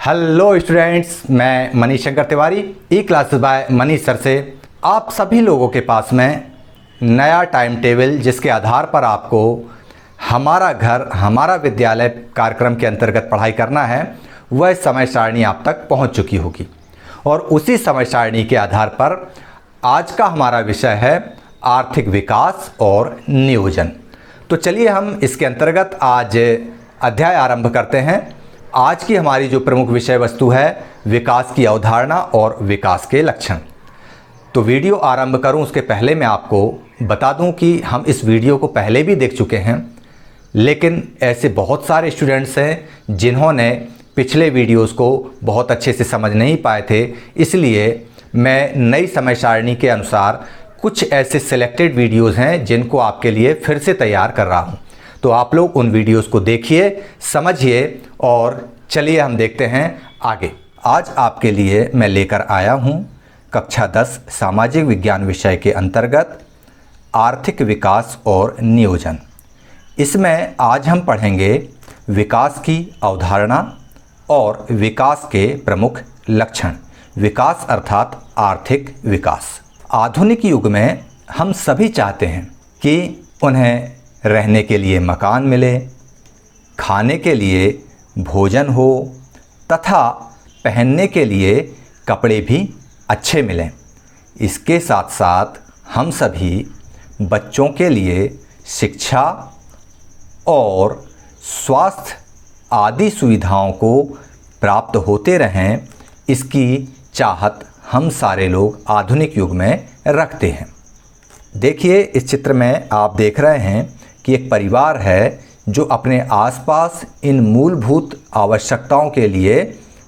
Hello students, मैं मनीष शंकर तिवारी ई classes bye Manish sir से आप सभी लोगों के पास में नया टाइम टेबल जिसके आधार पर आपको हमारा घर हमारा विद्यालय कार्यक्रम के अंतर्गत पढ़ाई करना है, वह समय सारणी आप तक पहुंच चुकी होगी। और उसी समय सारणी के आधार पर आज का हमारा विषय है आर्थिक विकास और नियोजन। तो चलिए हम इसके अंतर्गत आज अध्याय आरंभ करते हैं। आज की हमारी जो प्रमुख विषय वस्तु है विकास की अवधारणा और विकास के लक्षण। तो वीडियो आरंभ करूं उसके पहले मैं आपको बता दूं कि हम इस वीडियो को पहले भी देख चुके हैं, लेकिन ऐसे बहुत सारे स्टूडेंट्स हैं जिन्होंने पिछले वीडियोस को बहुत अच्छे से समझ नहीं पाए थे। इसलिए मैं नई समय सारणी के अनुसार कुछ ऐसे सिलेक्टेड वीडियोस हैं जिनको आपके लिए फिर से तैयार कर रहा हूं। तो आप लोग उन वीडियोस को देखिए, समझिए और चलिए हम देखते हैं आगे। आज आपके लिए मैं लेकर आया हूं कक्षा 10 सामाजिक विज्ञान विषय के अंतर्गत आर्थिक विकास और नियोजन। इसमें आज हम पढ़ेंगे विकास की अवधारणा और विकास के प्रमुख लक्षण। विकास अर्थात आर्थिक विकास। आधुनिक युग में हम सभी चाहते हैं कि उन्हें रहने के लिए मकान मिले, खाने के लिए भोजन हो तथा पहनने के लिए कपड़े भी अच्छे मिलें। इसके साथ साथ हम सभी बच्चों के लिए शिक्षा और स्वास्थ्य आदि सुविधाओं को प्राप्त होते रहें, इसकी चाहत हम सारे लोग आधुनिक युग में रखते हैं। देखिए, इस चित्र में आप देख रहे हैं कि एक परिवार है जो अपने आसपास इन मूलभूत आवश्यकताओं के लिए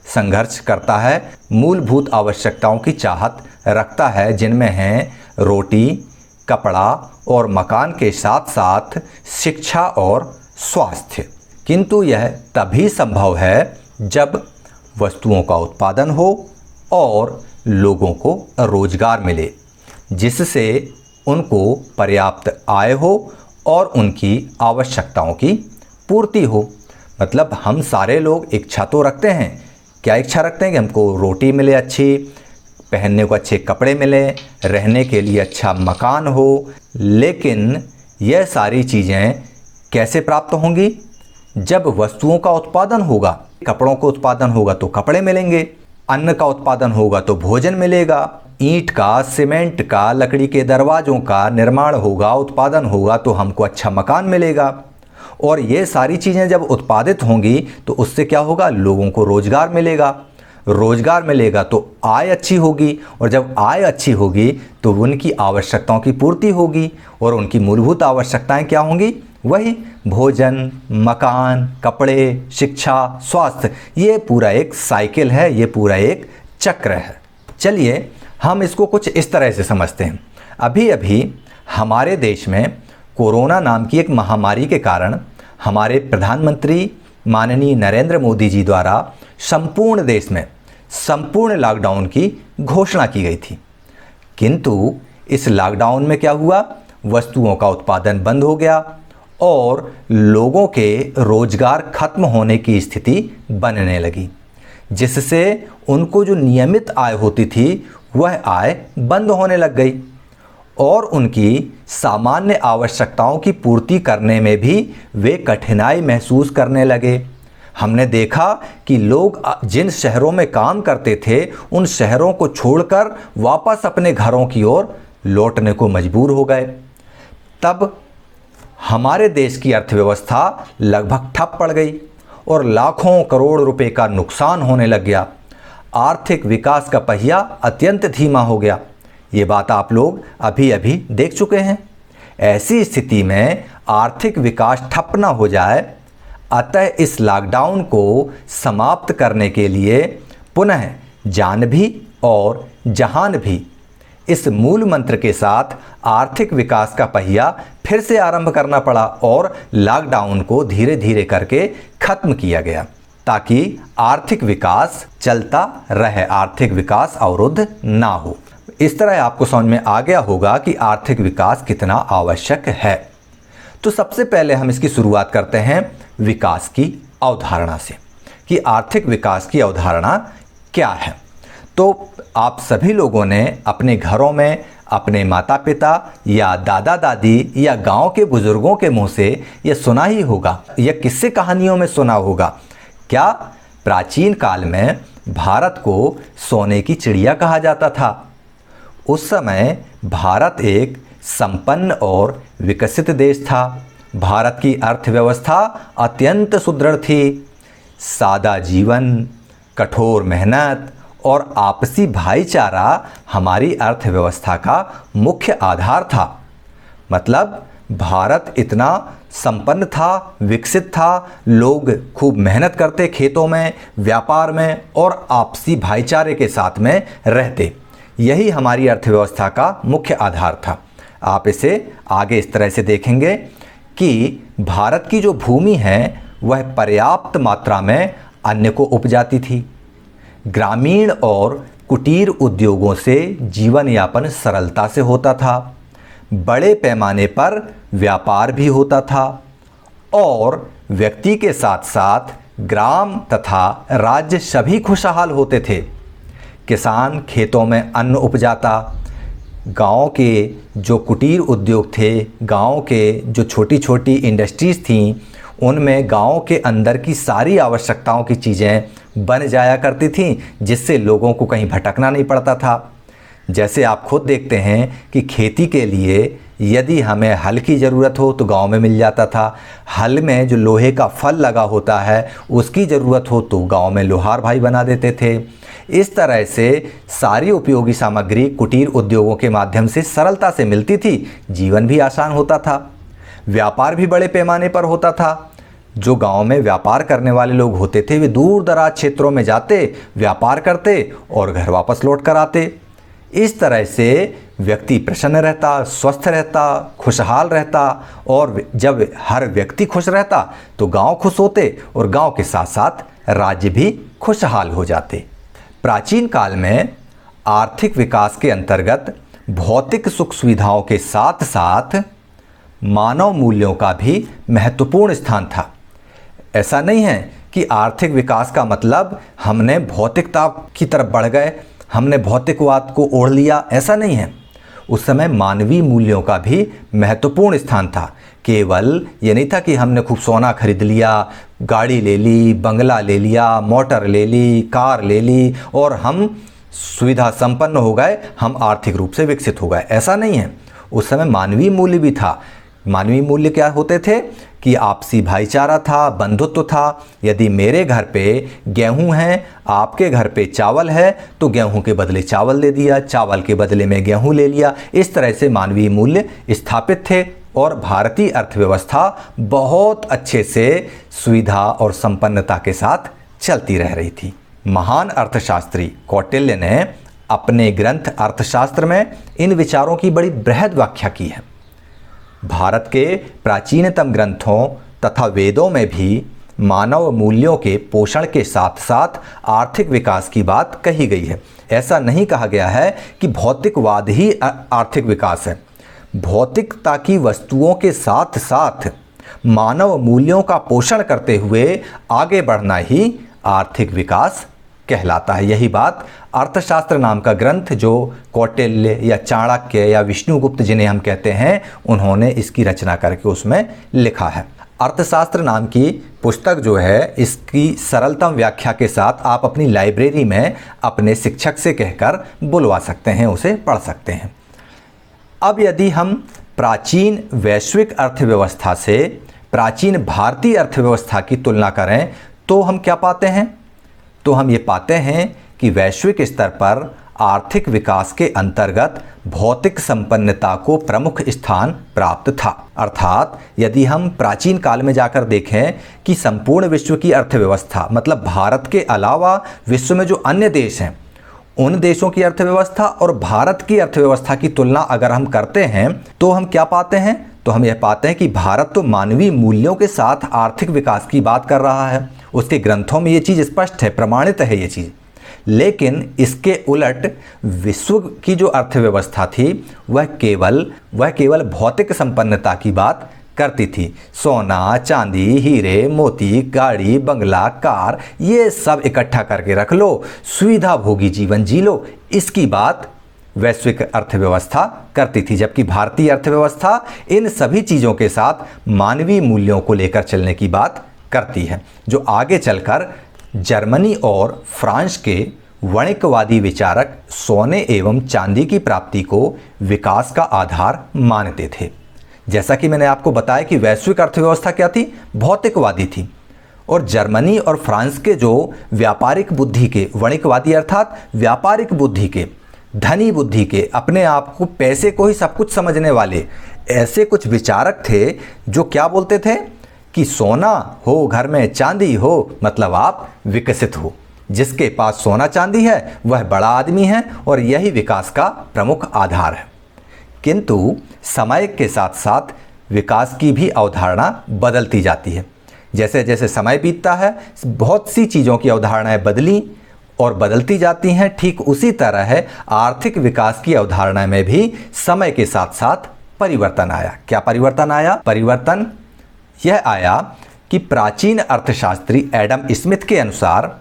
संघर्ष करता है, मूलभूत आवश्यकताओं की चाहत रखता है, जिनमें हैं रोटी, कपड़ा और मकान के साथ साथ शिक्षा और स्वास्थ्य। किंतु यह तभी संभव है जब वस्तुओं का उत्पादन हो और लोगों को रोजगार मिले, जिससे उनको पर्याप्त आय हो और उनकी आवश्यकताओं की पूर्ति हो। मतलब हम सारे लोग इच्छा तो रखते हैं। क्या इच्छा रखते हैं? कि हमको रोटी मिले अच्छी, पहनने को अच्छे कपड़े मिले, रहने के लिए अच्छा मकान हो। लेकिन यह सारी चीज़ें कैसे प्राप्त होंगी? जब वस्तुओं का उत्पादन होगा, कपड़ों का उत्पादन होगा तो कपड़े मिलेंगे, अन्न का उत्पादन होगा तो भोजन मिलेगा, ईंट का, सीमेंट का, लकड़ी के दरवाज़ों का निर्माण होगा, उत्पादन होगा तो हमको अच्छा मकान मिलेगा। और ये सारी चीज़ें जब उत्पादित होंगी तो उससे क्या होगा? लोगों को रोज़गार मिलेगा। रोज़गार मिलेगा तो आय अच्छी होगी, और जब आय अच्छी होगी तो उनकी आवश्यकताओं की पूर्ति होगी। और उनकी मूलभूत आवश्यकताएं क्या होंगी? वही भोजन, मकान, कपड़े, शिक्षा, स्वास्थ्य। ये पूरा एक साइकिल है, ये पूरा एक चक्र है। चलिए हम इसको कुछ इस तरह से समझते हैं। अभी अभी हमारे देश में कोरोना नाम की एक महामारी के कारण हमारे प्रधानमंत्री माननीय नरेंद्र मोदी जी द्वारा संपूर्ण देश में संपूर्ण लॉकडाउन की घोषणा की गई थी। किंतु इस लॉकडाउन में क्या हुआ? वस्तुओं का उत्पादन बंद हो गया और लोगों के रोजगार खत्म होने की स्थिति बनने लगी, जिससे उनको जो नियमित आय होती थी वह आय बंद होने लग गई और उनकी सामान्य आवश्यकताओं की पूर्ति करने में भी वे कठिनाई महसूस करने लगे। हमने देखा कि लोग जिन शहरों में काम करते थे उन शहरों को छोड़कर वापस अपने घरों की ओर लौटने को मजबूर हो गए। तब हमारे देश की अर्थव्यवस्था लगभग ठप पड़ गई और लाखों करोड़ रुपए का नुकसान होने लग गया। आर्थिक विकास का पहिया अत्यंत धीमा हो गया। ये बात आप लोग अभी अभी देख चुके हैं। ऐसी स्थिति में आर्थिक विकास ठप न हो जाए, अतः इस लॉकडाउन को समाप्त करने के लिए पुनः जान भी और जहान भी इस मूल मंत्र के साथ आर्थिक विकास का पहिया फिर से आरंभ करना पड़ा और लॉकडाउन को धीरे धीरे करके खत्म किया गया, ताकि आर्थिक विकास चलता रहे, आर्थिक विकास अवरुद्ध ना हो। इस तरह आपको समझ में आ गया होगा कि आर्थिक विकास कितना आवश्यक है। तो सबसे पहले हम इसकी शुरुआत करते हैं विकास की अवधारणा से। कि आर्थिक विकास की अवधारणा क्या है। तो आप सभी लोगों ने अपने घरों में अपने माता पिता या दादा दादी या गांव के बुजुर्गों के मुंह से यह सुना ही होगा या किस्से कहानियों में सुना होगा। क्या प्राचीन काल में भारत को सोने की चिड़िया कहा जाता था। उस समय भारत एक संपन्न और विकसित देश था। भारत की अर्थव्यवस्था अत्यंत सुदृढ़ थी। सादा जीवन, कठोर मेहनत और आपसी भाईचारा हमारी अर्थव्यवस्था का मुख्य आधार था। मतलब भारत इतना संपन्न था, विकसित था, लोग खूब मेहनत करते खेतों में, व्यापार में और आपसी भाईचारे के साथ में रहते। यही हमारी अर्थव्यवस्था का मुख्य आधार था। आप इसे आगे इस तरह से देखेंगे कि भारत की जो भूमि है वह पर्याप्त मात्रा में अन्न को उपजाती थी। ग्रामीण और कुटीर उद्योगों से जीवन यापन सरलता से होता था। बड़े पैमाने पर व्यापार भी होता था और व्यक्ति के साथ साथ ग्राम तथा राज्य सभी खुशहाल होते थे। किसान खेतों में अन्न उपजाता। गांव के जो कुटीर उद्योग थे, गांव के जो छोटी छोटी इंडस्ट्रीज़ थीं, उनमें गांव के अंदर की सारी आवश्यकताओं की चीज़ें बन जाया करती थीं, जिससे लोगों को कहीं भटकना नहीं पड़ता था। जैसे आप खुद देखते हैं कि खेती के लिए यदि हमें हल की ज़रूरत हो तो गांव में मिल जाता था। हल में जो लोहे का फल लगा होता है उसकी ज़रूरत हो तो गांव में लोहार भाई बना देते थे। इस तरह से सारी उपयोगी सामग्री कुटीर उद्योगों के माध्यम से सरलता से मिलती थी। जीवन भी आसान होता था। व्यापार भी बड़े पैमाने पर होता था। जो गांव में व्यापार करने वाले लोग होते थे वे दूर दराज क्षेत्रों में जाते, व्यापार करते और घर वापस लौट कर आते। इस तरह से व्यक्ति प्रसन्न रहता, स्वस्थ रहता, खुशहाल रहता और जब हर व्यक्ति खुश रहता तो गांव खुश होते और गांव के साथ साथ राज्य भी खुशहाल हो जाते। प्राचीन काल में आर्थिक विकास के अंतर्गत भौतिक सुख सुविधाओं के साथ साथ मानव मूल्यों का भी महत्वपूर्ण स्थान था। ऐसा नहीं है कि आर्थिक विकास का मतलब हमने भौतिकता की तरफ बढ़ गए, हमने भौतिकवाद को ओढ़ लिया, ऐसा नहीं है। उस समय मानवीय मूल्यों का भी महत्वपूर्ण स्थान था। केवल ये नहीं था कि हमने खूब सोना खरीद लिया, गाड़ी ले ली, बंगला ले लिया, मोटर ले ली, कार ले ली और हम सुविधा संपन्न हो गए, हम आर्थिक रूप से विकसित हो गए, ऐसा नहीं है। उस समय मानवीय मूल्य भी था। मानवीय मूल्य क्या होते थे कि आपसी भाईचारा था, बंधुत्व था। यदि मेरे घर पे गेहूं है, आपके घर पे चावल है तो गेहूं के बदले चावल दे दिया, चावल के बदले में गेहूं ले लिया। इस तरह से मानवीय मूल्य स्थापित थे और भारतीय अर्थव्यवस्था बहुत अच्छे से सुविधा और संपन्नता के साथ चलती रह रही थी। महान अर्थशास्त्री कौटिल्य ने अपने ग्रंथ अर्थशास्त्र में इन विचारों की बड़ी बृहद व्याख्या की है। भारत के प्राचीनतम ग्रंथों तथा वेदों में भी मानव मूल्यों के पोषण के साथ साथ आर्थिक विकास की बात कही गई है। ऐसा नहीं कहा गया है कि भौतिकवाद ही आर्थिक विकास है। भौतिकता की वस्तुओं के साथ साथ मानव मूल्यों का पोषण करते हुए आगे बढ़ना ही आर्थिक विकास कहलाता है। यही बात अर्थशास्त्र नाम का ग्रंथ जो कौटिल्य या चाणक्य या विष्णुगुप्त जिन्हें हम कहते हैं, उन्होंने इसकी रचना करके उसमें लिखा है। अर्थशास्त्र नाम की पुस्तक जो है, इसकी सरलतम व्याख्या के साथ आप अपनी लाइब्रेरी में अपने शिक्षक से कहकर बुलवा सकते हैं, उसे पढ़ सकते हैं। अब यदि हम प्राचीन वैश्विक अर्थव्यवस्था से प्राचीन भारतीय अर्थव्यवस्था की तुलना करें तो हम क्या पाते हैं? तो हम ये पाते हैं कि वैश्विक स्तर पर आर्थिक विकास के अंतर्गत भौतिक संपन्नता को प्रमुख स्थान प्राप्त था। अर्थात यदि हम प्राचीन काल में जाकर देखें कि संपूर्ण विश्व की अर्थव्यवस्था, मतलब भारत के अलावा विश्व में जो अन्य देश हैं, उन देशों की अर्थव्यवस्था और भारत की अर्थव्यवस्था की तुलना अगर हम करते हैं तो हम क्या पाते हैं? तो हम यह पाते हैं कि भारत तो मानवीय मूल्यों के साथ आर्थिक विकास की बात कर रहा है। उसके ग्रंथों में ये चीज़ स्पष्ट है, प्रमाणित है ये चीज़। लेकिन इसके उलट विश्व की जो अर्थव्यवस्था थी वह केवल भौतिक संपन्नता की बात करती थी। सोना, चांदी, हीरे, मोती, गाड़ी, बंगला, कार, ये सब इकट्ठा करके रख लो, सुविधा भोगी जीवन जी लो, इसकी बात वैश्विक अर्थव्यवस्था करती थी। जबकि भारतीय अर्थव्यवस्था इन सभी चीज़ों के साथ मानवीय मूल्यों को लेकर चलने की बात करती है, जो आगे चलकर जर्मनी और फ्रांस के वणिकवादी विचारक सोने एवं चांदी की प्राप्ति को विकास का आधार मानते थे। जैसा कि मैंने आपको बताया कि वैश्विक अर्थव्यवस्था क्या थी, भौतिकवादी थी, और जर्मनी और फ्रांस के जो व्यापारिक बुद्धि के, वणिकवादी अर्थात व्यापारिक बुद्धि के, धनी बुद्धि के, अपने आप को, पैसे को ही सब कुछ समझने वाले ऐसे कुछ विचारक थे जो क्या बोलते थे कि सोना हो घर में, चांदी हो मतलब आप विकसित हो। जिसके पास सोना चांदी है वह बड़ा आदमी है और यही विकास का प्रमुख आधार है। किंतु समय के साथ साथ विकास की भी अवधारणा बदलती जाती है। जैसे जैसे समय बीतता है बहुत सी चीज़ों की अवधारणाएं बदली और बदलती जाती हैं। ठीक उसी तरह है आर्थिक विकास की अवधारणा में भी समय के साथ साथ परिवर्तन आया। क्या परिवर्तन आया? परिवर्तन यह आया कि प्राचीन अर्थशास्त्री एडम स्मिथ के अनुसार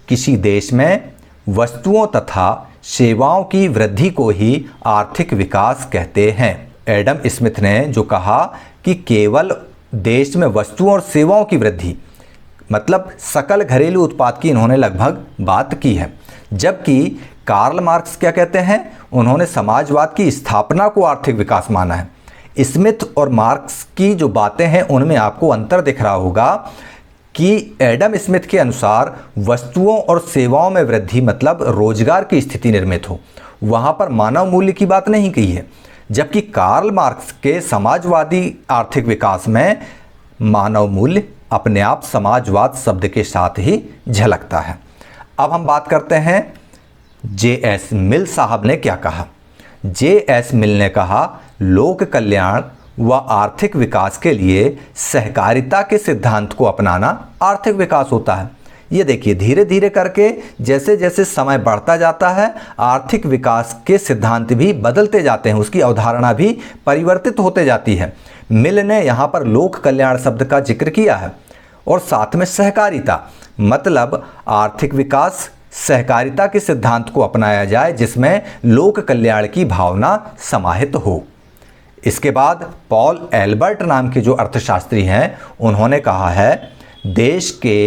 किसी देश में वस्तुओं तथा सेवाओं की वृद्धि को ही आर्थिक विकास कहते हैं। एडम स्मिथ ने जो कहा कि केवल देश में वस्तुओं और सेवाओं की वृद्धि मतलब सकल घरेलू उत्पाद की इन्होंने लगभग बात की है। जबकि कार्ल मार्क्स क्या कहते हैं? उन्होंने समाजवाद की स्थापना को आर्थिक विकास माना है। स्मिथ और मार्क्स की जो बातें हैं उनमें आपको अंतर दिख रहा होगा कि एडम स्मिथ के अनुसार वस्तुओं और सेवाओं में वृद्धि मतलब रोजगार की स्थिति निर्मित हो, वहाँ पर मानव मूल्य की बात नहीं कही है। जबकि कार्ल मार्क्स के समाजवादी आर्थिक विकास में मानव मूल्य अपने आप समाजवाद शब्द के साथ ही झलकता है। अब हम बात करते हैं जे.एस. मिल साहब ने क्या कहा। जे.एस. मिल ने कहा लोक कल्याण व आर्थिक विकास के लिए सहकारिता के सिद्धांत को अपनाना आर्थिक विकास होता है। ये देखिए धीरे धीरे करके जैसे जैसे समय बढ़ता जाता है आर्थिक विकास के सिद्धांत भी बदलते जाते हैं, उसकी अवधारणा भी परिवर्तित होते जाती है। मिल ने यहाँ पर लोक कल्याण शब्द का जिक्र किया है और साथ में सहकारिता मतलब आर्थिक विकास सहकारिता के सिद्धांत को अपनाया जाए जिसमें लोक कल्याण की भावना समाहित हो। इसके बाद पॉल एल्बर्ट नाम के जो अर्थशास्त्री हैं उन्होंने कहा है देश के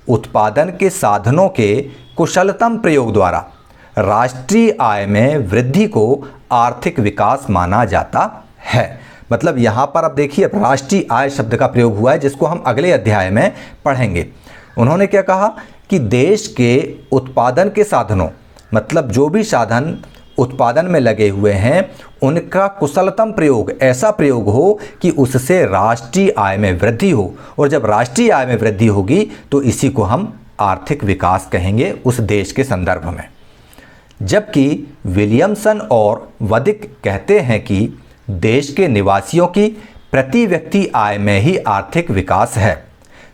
उत्पादन के साधनों के कुशलतम प्रयोग द्वारा राष्ट्रीय आय में वृद्धि को आर्थिक विकास माना जाता है। मतलब यहाँ पर अब देखिए राष्ट्रीय आय शब्द का प्रयोग हुआ है जिसको हम अगले अध्याय में पढ़ेंगे। उन्होंने क्या कहा कि देश के उत्पादन के साधनों मतलब जो भी साधन उत्पादन में लगे हुए हैं उनका कुशलतम प्रयोग, ऐसा प्रयोग हो कि उससे राष्ट्रीय आय में वृद्धि हो, और जब राष्ट्रीय आय में वृद्धि होगी तो इसी को हम आर्थिक विकास कहेंगे उस देश के संदर्भ में। जबकि विलियमसन और वदिक कहते हैं कि देश के निवासियों की प्रति व्यक्ति आय में ही आर्थिक विकास है।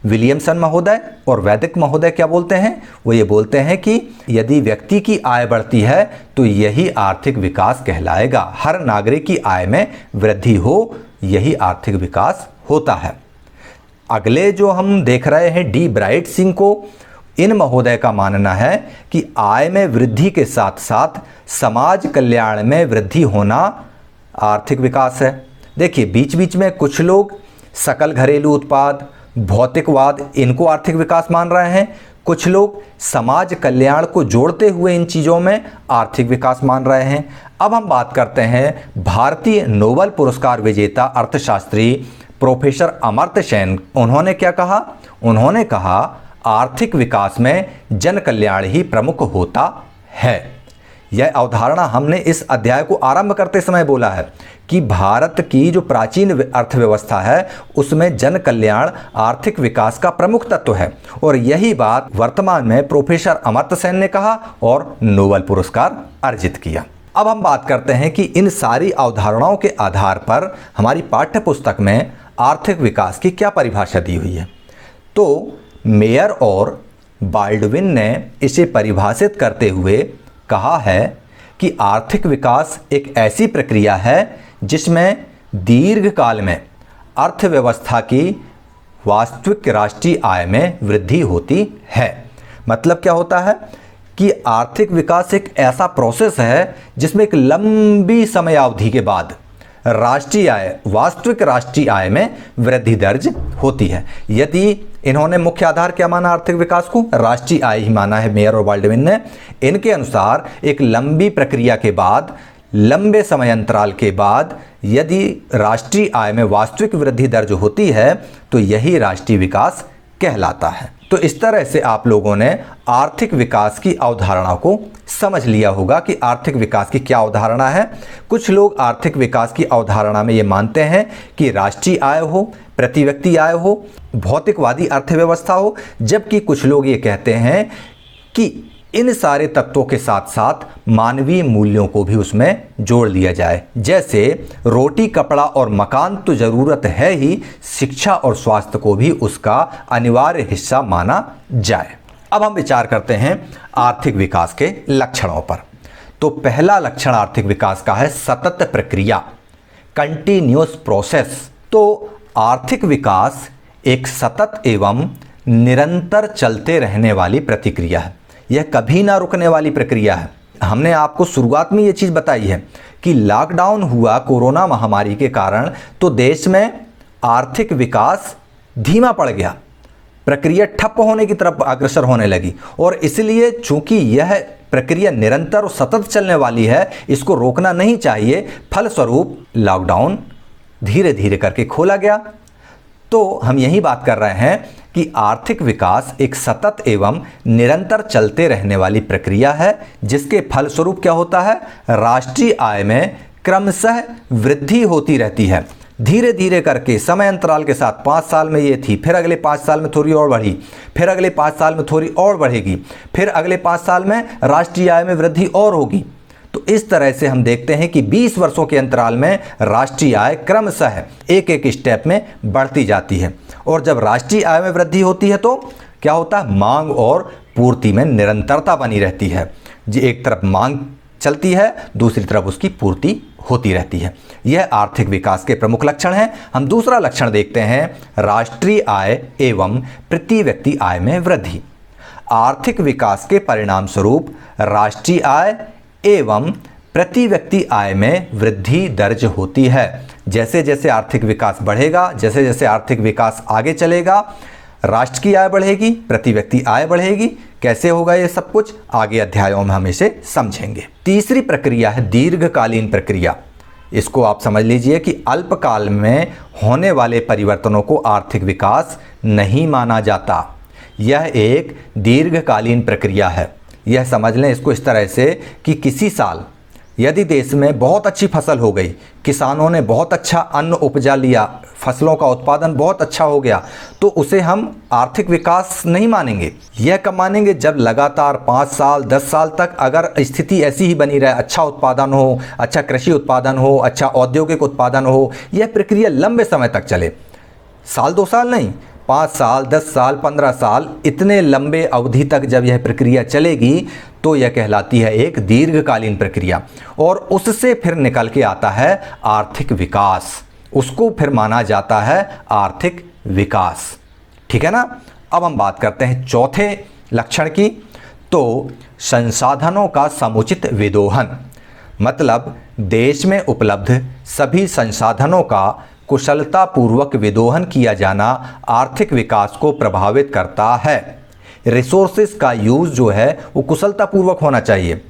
विलियमसन महोदय और वैदिक महोदय क्या बोलते हैं? वो ये बोलते हैं कि यदि व्यक्ति की आय बढ़ती है तो यही आर्थिक विकास कहलाएगा। हर नागरिक की आय में वृद्धि हो यही आर्थिक विकास होता है। अगले जो हम देख रहे हैं डी ब्राइट सिंह को, इन महोदय का मानना है कि आय में वृद्धि के साथ साथ समाज कल्याण में वृद्धि होना आर्थिक विकास है। देखिए बीच बीच में कुछ लोग सकल घरेलू उत्पाद, भौतिकवाद इनको आर्थिक विकास मान रहे हैं, कुछ लोग समाज कल्याण को जोड़ते हुए इन चीज़ों में आर्थिक विकास मान रहे हैं। अब हम बात करते हैं भारतीय नोबेल पुरस्कार विजेता अर्थशास्त्री प्रोफेसर अमर्त्य सेन। उन्होंने क्या कहा? उन्होंने कहा आर्थिक विकास में जन कल्याण ही प्रमुख होता है। यह अवधारणा हमने इस अध्याय को आरंभ करते समय बोला है कि भारत की जो प्राचीन अर्थव्यवस्था है उसमें जन कल्याण आर्थिक विकास का प्रमुख तत्व है, और यही बात वर्तमान में प्रोफेसर अमर्त्य सेन ने कहा और नोबेल पुरस्कार अर्जित किया। अब हम बात करते हैं कि इन सारी अवधारणाओं के आधार पर हमारी पाठ्य पुस्तक में आर्थिक विकास की क्या परिभाषा दी हुई है। तो मेयर और बाल्डविन ने इसे परिभाषित करते हुए कहा है कि आर्थिक विकास एक ऐसी प्रक्रिया है जिसमें दीर्घकाल में अर्थव्यवस्था की वास्तविक राष्ट्रीय आय में वृद्धि होती है। मतलब क्या होता है कि आर्थिक विकास एक ऐसा प्रोसेस है जिसमें एक लंबी समय अवधि के बाद राष्ट्रीय आय, वास्तविक राष्ट्रीय आय में वृद्धि दर्ज होती है। यदि इन्होंने मुख्य आधार क्या माना आर्थिक विकास को, राष्ट्रीय आय ही माना है मेयर और बाल्डविन ने। इनके अनुसार एक लंबी प्रक्रिया के बाद, लंबे समय अंतराल के बाद यदि राष्ट्रीय आय में वास्तविक वृद्धि दर्ज होती है तो यही राष्ट्रीय विकास कहलाता है। तो इस तरह से आप लोगों ने आर्थिक विकास की अवधारणा को समझ लिया होगा कि आर्थिक विकास की क्या अवधारणा है। कुछ लोग आर्थिक विकास की अवधारणा में ये मानते हैं कि राष्ट्रीय आय हो, प्रति व्यक्ति आय हो, भौतिकवादी अर्थव्यवस्था हो, जबकि कुछ लोग ये कहते हैं कि इन सारे तत्वों के साथ साथ मानवीय मूल्यों को भी उसमें जोड़ लिया जाए। जैसे रोटी, कपड़ा और मकान तो ज़रूरत है ही, शिक्षा और स्वास्थ्य को भी उसका अनिवार्य हिस्सा माना जाए। अब हम विचार करते हैं आर्थिक विकास के लक्षणों पर। तो पहला लक्षण आर्थिक विकास का है सतत प्रक्रिया, कंटिन्यूअस प्रोसेस। तो आर्थिक विकास एक सतत एवं निरंतर चलते रहने वाली प्रतिक्रिया है। यह कभी ना रुकने वाली प्रक्रिया है। हमने आपको शुरुआत में ये चीज़ बताई है कि लॉकडाउन हुआ कोरोना महामारी के कारण, तो देश में आर्थिक विकास धीमा पड़ गया, प्रक्रिया ठप होने की तरफ अग्रसर होने लगी। और इसलिए चूंकि यह प्रक्रिया निरंतर और सतत चलने वाली है, इसको रोकना नहीं चाहिए। फलस्वरूप लॉकडाउन धीरे धीरे करके खोला गया। तो हम यही बात कर रहे हैं कि आर्थिक विकास एक सतत एवं निरंतर चलते रहने वाली प्रक्रिया है, जिसके फलस्वरूप क्या होता है, राष्ट्रीय आय में क्रमशः वृद्धि होती रहती है। धीरे धीरे करके समय अंतराल के साथ 5 साल में ये थी, फिर अगले 5 साल में थोड़ी और बढ़ी, फिर अगले 5 साल में थोड़ी और बढ़ेगी, फिर अगले 5 साल में राष्ट्रीय आय में वृद्धि और होगी। तो इस तरह से हम देखते हैं कि 20 वर्षों के अंतराल में राष्ट्रीय आय क्रमशः एक एक स्टेप में बढ़ती जाती है। और जब राष्ट्रीय आय में वृद्धि होती है तो क्या होता है, मांग और पूर्ति में निरंतरता बनी रहती है। जी, एक तरफ मांग चलती है, दूसरी तरफ उसकी पूर्ति होती रहती है। यह आर्थिक विकास के प्रमुख लक्षण हैं। हम दूसरा लक्षण देखते हैं, राष्ट्रीय आय एवं प्रति व्यक्ति आय में वृद्धि। आर्थिक विकास के परिणाम स्वरूप राष्ट्रीय आय एवं प्रति व्यक्ति आय में वृद्धि दर्ज होती है। जैसे जैसे आर्थिक विकास बढ़ेगा, जैसे जैसे आर्थिक विकास आगे चलेगा, राष्ट्र की आय बढ़ेगी, प्रति व्यक्ति आय बढ़ेगी। कैसे होगा ये सब कुछ आगे अध्यायों में हम इसे समझेंगे। तीसरी प्रक्रिया है दीर्घकालीन प्रक्रिया। इसको आप समझ लीजिए कि अल्पकाल में होने वाले परिवर्तनों को आर्थिक विकास नहीं माना जाता। यह एक दीर्घकालीन प्रक्रिया है। यह समझ लें इसको इस तरह से कि किसी साल यदि देश में बहुत अच्छी फसल हो गई, किसानों ने बहुत अच्छा अन्न उपजा लिया, फसलों का उत्पादन बहुत अच्छा हो गया, तो उसे हम आर्थिक विकास नहीं मानेंगे। यह कब मानेंगे, जब लगातार 5 साल 10 साल तक अगर स्थिति ऐसी ही बनी रहे, अच्छा उत्पादन हो, अच्छा कृषि उत्पादन हो, अच्छा औद्योगिक उत्पादन हो, यह प्रक्रिया लंबे समय तक चले, साल 2 साल नहीं, 5 साल 10 साल 15 साल, इतने लंबे अवधि तक जब यह प्रक्रिया चलेगी तो यह कहलाती है एक दीर्घकालीन प्रक्रिया। और उससे फिर निकल के आता है आर्थिक विकास, उसको फिर माना जाता है आर्थिक विकास। ठीक है ना। अब हम बात करते हैं चौथे लक्षण की। तो संसाधनों का समुचित विदोहन, मतलब देश में उपलब्ध सभी संसाधनों का कुशलतापूर्वक विदोहन किया जाना आर्थिक विकास को प्रभावित करता है। रिसोर्सेज का यूज़ जो है वो कुशलतापूर्वक होना चाहिए।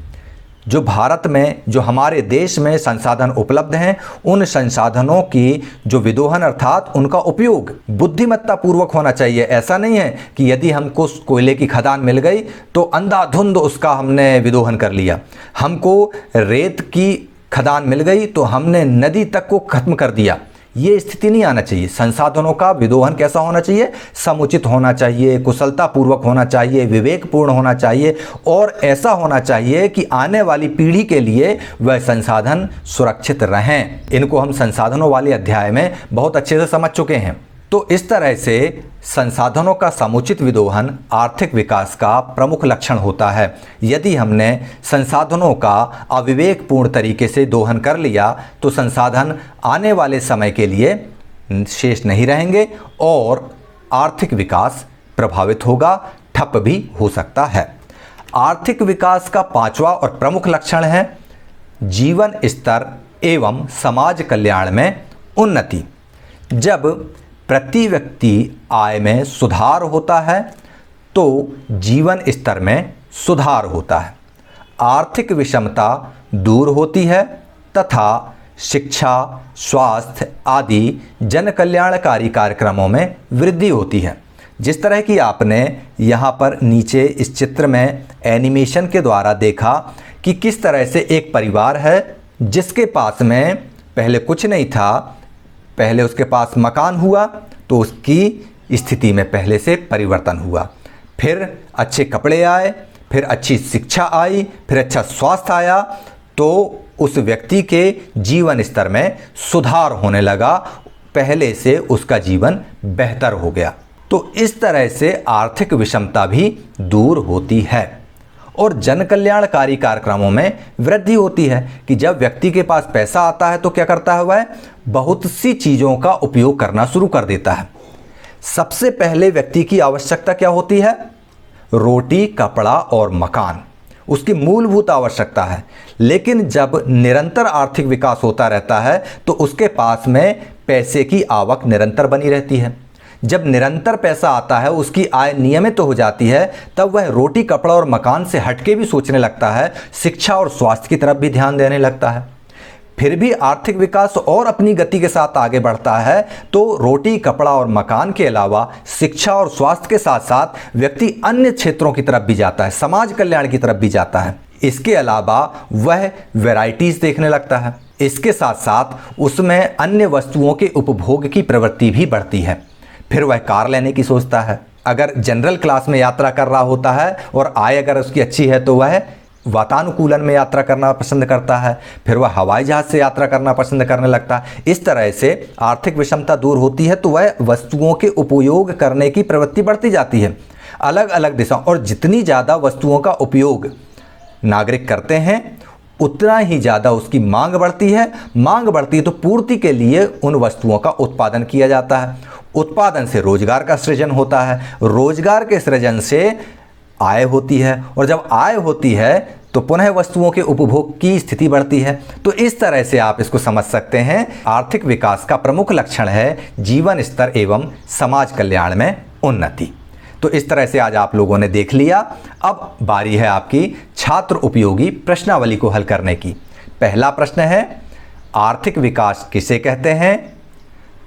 जो भारत में, जो हमारे देश में संसाधन उपलब्ध हैं, उन संसाधनों की जो विदोहन अर्थात उनका उपयोग बुद्धिमत्तापूर्वक होना चाहिए। ऐसा नहीं है कि यदि हमको कोयले की खदान मिल गई तो अंधाधुंध उसका हमने विदोहन कर लिया, हमको रेत की खदान मिल गई तो हमने नदी तक को खत्म कर दिया। ये स्थिति नहीं आना चाहिए। संसाधनों का विदोहन कैसा होना चाहिए, समुचित होना चाहिए, कुशलतापूर्वक होना चाहिए, विवेकपूर्ण होना चाहिए और ऐसा होना चाहिए कि आने वाली पीढ़ी के लिए वह संसाधन सुरक्षित रहें। इनको हम संसाधनों वाले अध्याय में बहुत अच्छे से समझ चुके हैं। तो इस तरह से संसाधनों का समुचित विदोहन आर्थिक विकास का प्रमुख लक्षण होता है। यदि हमने संसाधनों का अविवेकपूर्ण तरीके से दोहन कर लिया तो संसाधन आने वाले समय के लिए शेष नहीं रहेंगे और आर्थिक विकास प्रभावित होगा, ठप भी हो सकता है। आर्थिक विकास का पांचवा और प्रमुख लक्षण है जीवन स्तर एवं समाज कल्याण में उन्नति। जब प्रति व्यक्ति आय में सुधार होता है तो जीवन स्तर में सुधार होता है, आर्थिक विषमता दूर होती है तथा शिक्षा, स्वास्थ्य आदि जन कल्याणकारी कार्यक्रमों में वृद्धि होती है। जिस तरह की आपने यहाँ पर नीचे इस चित्र में एनिमेशन के द्वारा देखा कि किस तरह से एक परिवार है जिसके पास में पहले कुछ नहीं था, पहले उसके पास मकान हुआ तो उसकी स्थिति में पहले से परिवर्तन हुआ, फिर अच्छे कपड़े आए, फिर अच्छी शिक्षा आई, फिर अच्छा स्वास्थ्य आया, तो उस व्यक्ति के जीवन स्तर में सुधार होने लगा, पहले से उसका जीवन बेहतर हो गया। तो इस तरह से आर्थिक विषमता भी दूर होती है और जन कल्याणकारी कार्यक्रमों में वृद्धि होती है कि जब व्यक्ति के पास पैसा आता है तो क्या करता है, वह बहुत सी चीज़ों का उपयोग करना शुरू कर देता है। सबसे पहले व्यक्ति की आवश्यकता क्या होती है? रोटी, कपड़ा और मकान, उसकी मूलभूत आवश्यकता है। लेकिन जब निरंतर आर्थिक विकास होता रहता है तो उसके पास में पैसे की आवक निरंतर बनी रहती है। जब निरंतर पैसा आता है, उसकी आय नियमित तो हो जाती है, तब वह रोटी, कपड़ा और मकान से हटके भी सोचने लगता है, शिक्षा और स्वास्थ्य की तरफ भी ध्यान देने लगता है। फिर भी आर्थिक विकास और अपनी गति के साथ आगे बढ़ता है तो रोटी, कपड़ा और मकान के अलावा शिक्षा और स्वास्थ्य के साथ साथ व्यक्ति अन्य क्षेत्रों की तरफ भी जाता है, समाज कल्याण की तरफ भी जाता है। इसके अलावा वह वैरायटीज़ देखने लगता है। इसके साथ साथ उसमें अन्य वस्तुओं के उपभोग की प्रवृत्ति भी बढ़ती है। फिर वह कार लेने की सोचता है। अगर जनरल क्लास में यात्रा कर रहा होता है और आय अगर उसकी अच्छी है तो वह वातानुकूलन में यात्रा करना पसंद करता है, फिर वह हवाई जहाज से यात्रा करना पसंद करने लगता है। इस तरह से आर्थिक विषमता दूर होती है तो वह वस्तुओं के उपयोग करने की प्रवृत्ति बढ़ती जाती है अलग अलग दिशाओं, और जितनी ज़्यादा वस्तुओं का उपयोग नागरिक करते हैं उतना ही ज़्यादा उसकी मांग बढ़ती है। मांग बढ़ती है तो पूर्ति के लिए उन वस्तुओं का उत्पादन किया जाता है। उत्पादन से रोजगार का सृजन होता है, रोजगार के सृजन से आय होती है, और जब आय होती है तो पुनः वस्तुओं के उपभोग की स्थिति बढ़ती है। तो इस तरह से आप इसको समझ सकते हैं। आर्थिक विकास का प्रमुख लक्षण है जीवन स्तर एवं समाज कल्याण में उन्नति। तो इस तरह से आज आप लोगों ने देख लिया। अब बारी है आपकी छात्र उपयोगी प्रश्नावली को हल करने की। पहला प्रश्न है आर्थिक विकास किसे कहते हैं?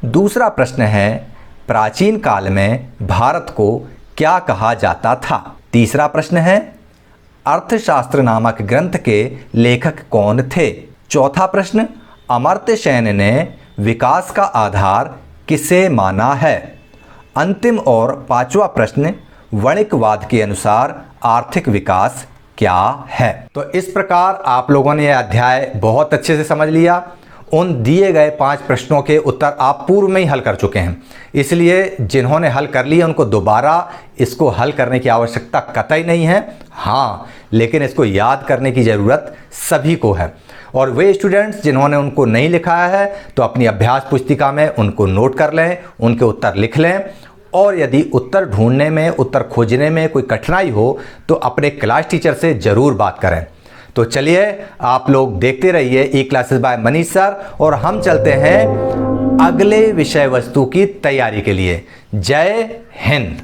दूसरा प्रश्न है प्राचीन काल में भारत को क्या कहा जाता था? तीसरा प्रश्न है अर्थशास्त्र नामक ग्रंथ के लेखक कौन थे? चौथा प्रश्न अमर्त्य सेन ने विकास का आधार किसे माना है? अंतिम और पांचवा प्रश्न वणिकवाद के अनुसार आर्थिक विकास क्या है? तो इस प्रकार आप लोगों ने यह अध्याय बहुत अच्छे से समझ लिया। उन दिए गए 5 प्रश्नों के उत्तर आप पूर्व में ही हल कर चुके हैं, इसलिए जिन्होंने हल कर लिए उनको दोबारा इसको हल करने की आवश्यकता कतई नहीं है। हाँ, लेकिन इसको याद करने की ज़रूरत सभी को है। और वे स्टूडेंट्स जिन्होंने उनको नहीं लिखा है तो अपनी अभ्यास पुस्तिका में उनको नोट कर लें, उनके उत्तर लिख लें, और यदि उत्तर ढूंढने में, उत्तर खोजने में कोई कठिनाई हो तो अपने क्लास टीचर से ज़रूर बात करें। तो चलिए आप लोग देखते रहिए ई क्लासेस बाय मनीष सर, और हम चलते हैं अगले विषय वस्तु की तैयारी के लिए। जय हिंद।